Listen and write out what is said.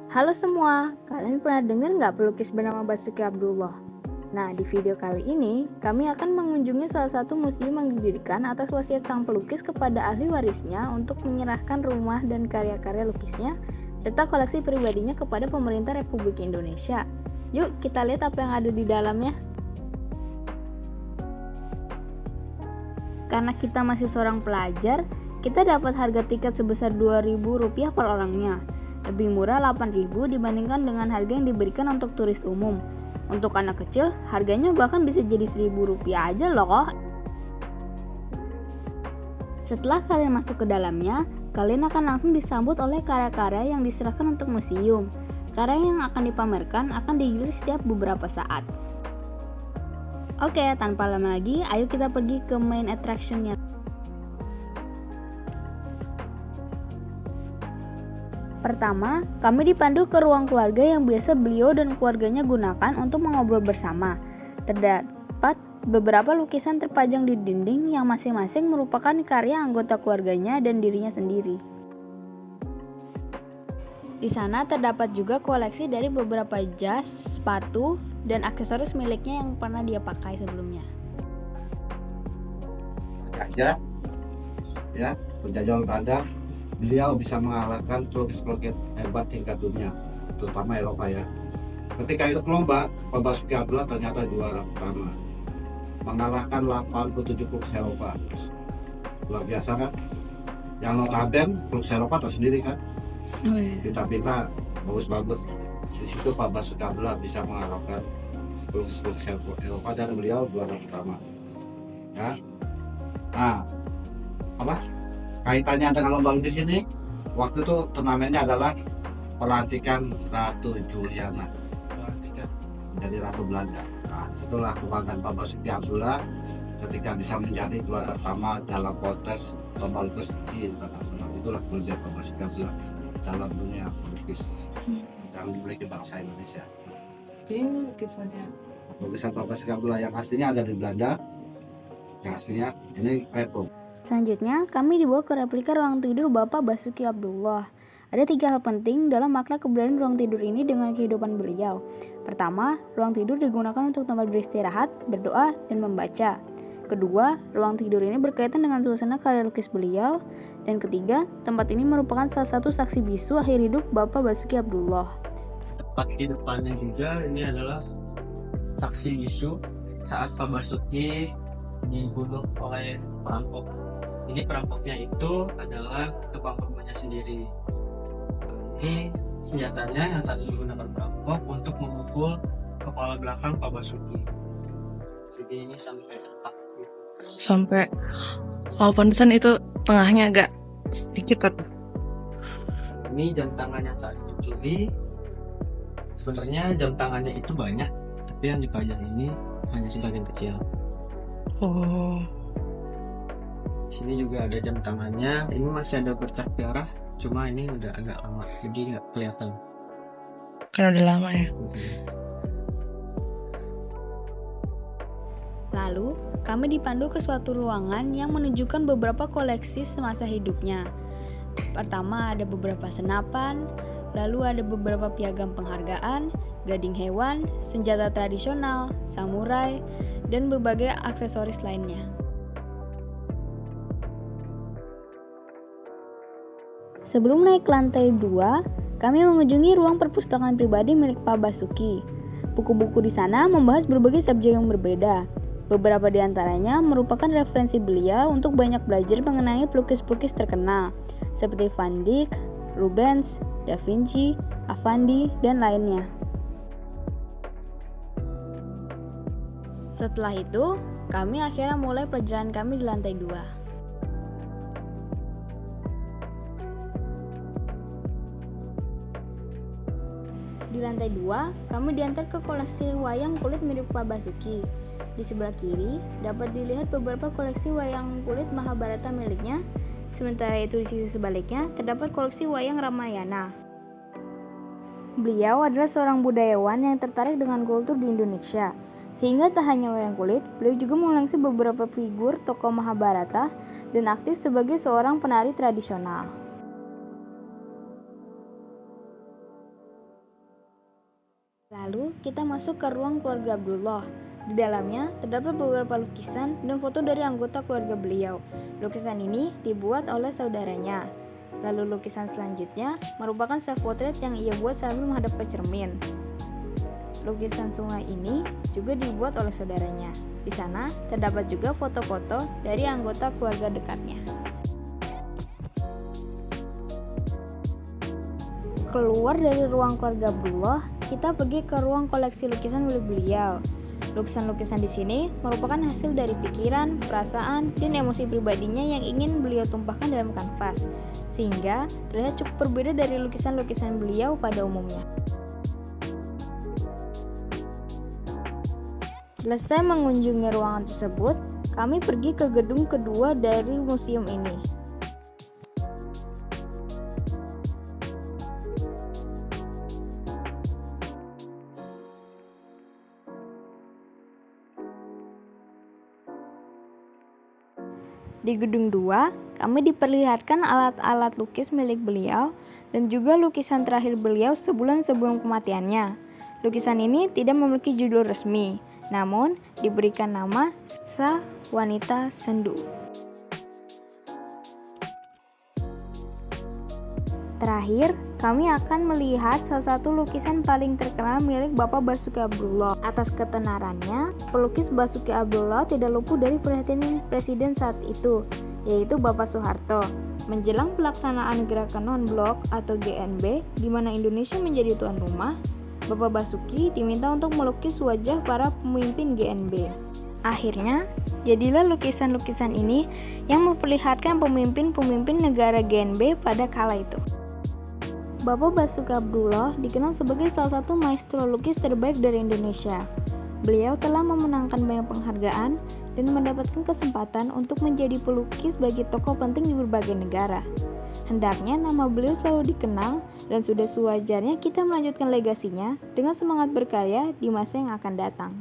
Halo semua, kalian pernah dengar nggak pelukis bernama Basuki Abdullah? Nah, di video kali ini, kami akan mengunjungi salah satu museum yang didirikan atas wasiat sang pelukis kepada ahli warisnya untuk menyerahkan rumah dan karya-karya lukisnya, serta koleksi pribadinya kepada pemerintah Republik Indonesia. Yuk, kita lihat apa yang ada di dalamnya. Karena kita masih seorang pelajar, kita dapat harga tiket sebesar Rp2.000 per orangnya. Lebih murah Rp8.000 dibandingkan dengan harga yang diberikan untuk turis umum. Untuk anak kecil, harganya bahkan bisa jadi Rp1.000 aja loh. Setelah kalian masuk ke dalamnya, kalian akan langsung disambut oleh karya-karya yang diserahkan untuk museum. Karya yang akan dipamerkan akan digilir setiap beberapa saat. Oke, tanpa lama lagi, ayo kita pergi ke main attraction-nya. Pertama, kami dipandu ke ruang keluarga yang biasa beliau dan keluarganya gunakan untuk mengobrol bersama. Terdapat beberapa lukisan terpajang di dinding yang masing-masing merupakan karya anggota keluarganya dan dirinya sendiri. Di sana terdapat juga koleksi dari beberapa jas, sepatu, dan aksesoris miliknya yang pernah dia pakai sebelumnya. Penjajah Belanda, beliau bisa mengalahkan pelukis-pelukis hebat tingkat dunia, terutama Eropa ya. Ketika ikut lomba, Pak Basuki Abdullah ternyata juara pertama, mengalahkan 87 pelukis Eropa. Luar biasa kan? Yang notabene pelukis Eropa tahu sendiri kan? Kita bagus-bagus. Di situ Pak Basuki Abdullah bisa mengalahkan pelukis-pelukis Eropa dan beliau juara pertama. Ya. Nah, kaitannya dengan lomba di sini, waktu itu turnamennya adalah pelantikan Ratu Juliana, menjadi Ratu Belanda. Nah, itulah kebanggaan Pak Basuki Abdullah ketika bisa menjadi juara pertama dalam kontes lomba lukis di internasional. Itulah kelebihan Pak Basuki Abdullah dalam dunia lukis yang dimiliki bangsa Indonesia. Ini Lukisan Pak Basuki Abdullah yang aslinya ada di Belanda, yang aslinya ini Pepo. Selanjutnya, kami dibawa ke replika ruang tidur Bapak Basuki Abdullah. Ada 3 hal penting dalam makna keberadaan ruang tidur ini dengan kehidupan beliau. Pertama, ruang tidur digunakan untuk tempat beristirahat, berdoa, dan membaca. Kedua, ruang tidur ini berkaitan dengan suasana karya lukis beliau. Dan ketiga, tempat ini merupakan salah satu saksi bisu akhir hidup Bapak Basuki Abdullah. Tepat di depannya juga ini adalah saksi bisu saat Pak Basuki dibunuh oleh perampok. Ini perampoknya itu adalah kepala rumahnya sendiri. Ini senjatanya yang saat digunakan perampok untuk memukul kepala belakang Pak Basuki. Jadi ini sampai retak gitu. Sampai pantesan itu tengahnya agak sedikit atau. Ini jam tangan yang saat dicuri. Sebenarnya jam tangannya itu banyak, tapi yang dipajang ini hanya sebagian kecil. Oh. Sini juga ada jam tangannya. Ini masih ada bercak darah, cuma ini udah agak lama, jadi nggak kelihatan. Kan udah lama ya. Lalu, kami dipandu ke suatu ruangan yang menunjukkan beberapa koleksi semasa hidupnya. Pertama ada beberapa senapan, lalu ada beberapa piagam penghargaan, gading hewan, senjata tradisional, samurai, dan berbagai aksesoris lainnya. Sebelum naik ke lantai 2, kami mengunjungi ruang perpustakaan pribadi milik Pak Basuki. Buku-buku di sana membahas berbagai subjek yang berbeda. Beberapa di antaranya merupakan referensi beliau untuk banyak belajar mengenai pelukis-pelukis terkenal, seperti Van Dyck, Rubens, Da Vinci, Affandi, dan lainnya. Setelah itu, kami akhirnya mulai perjalanan kami di lantai 2. Di lantai 2, kami diantar ke koleksi wayang kulit milik Pak Basuki. Di sebelah kiri, dapat dilihat beberapa koleksi wayang kulit Mahabharata miliknya, sementara itu di sisi sebaliknya, terdapat koleksi wayang Ramayana. Beliau adalah seorang budayawan yang tertarik dengan kultur di Indonesia. Sehingga tak hanya wayang kulit, beliau juga mengoleksi beberapa figur tokoh Mahabharata dan aktif sebagai seorang penari tradisional. Lalu kita masuk ke ruang keluarga Abdullah. Di dalamnya terdapat beberapa lukisan dan foto dari anggota keluarga beliau. Lukisan ini dibuat oleh saudaranya. Lalu lukisan selanjutnya merupakan self-portrait yang ia buat sambil menghadap ke cermin. Lukisan sungai ini juga dibuat oleh saudaranya. Di sana terdapat juga foto-foto dari anggota keluarga dekatnya. Keluar dari ruang keluarga Abdullah, kita pergi ke ruang koleksi lukisan milik beliau. Lukisan-lukisan di sini merupakan hasil dari pikiran, perasaan, dan emosi pribadinya yang ingin beliau tumpahkan dalam kanvas, sehingga terlihat cukup berbeda dari lukisan-lukisan beliau pada umumnya. Selesai mengunjungi ruangan tersebut, kami pergi ke gedung kedua dari museum ini. Di gedung 2, kami diperlihatkan alat-alat lukis milik beliau dan juga lukisan terakhir beliau sebulan sebelum kematiannya. Lukisan ini tidak memiliki judul resmi, namun diberikan nama Sa Wanita Sendu. Terakhir, kami akan melihat salah satu lukisan paling terkenal milik Bapak Basuki Abdullah. Atas ketenarannya, pelukis Basuki Abdullah tidak luput dari perhatian presiden saat itu, yaitu Bapak Soeharto. Menjelang pelaksanaan gerakan non-blok atau GNB, di mana Indonesia menjadi tuan rumah, Bapak Basuki diminta untuk melukis wajah para pemimpin GNB. Akhirnya, jadilah lukisan-lukisan ini yang memperlihatkan pemimpin-pemimpin negara GNB pada kala itu. Bapak Basuki Abdullah dikenal sebagai salah satu maestro lukis terbaik dari Indonesia. Beliau telah memenangkan banyak penghargaan dan mendapatkan kesempatan untuk menjadi pelukis bagi tokoh penting di berbagai negara. Hendaknya nama beliau selalu dikenang dan sudah sewajarnya kita melanjutkan legasinya dengan semangat berkarya di masa yang akan datang.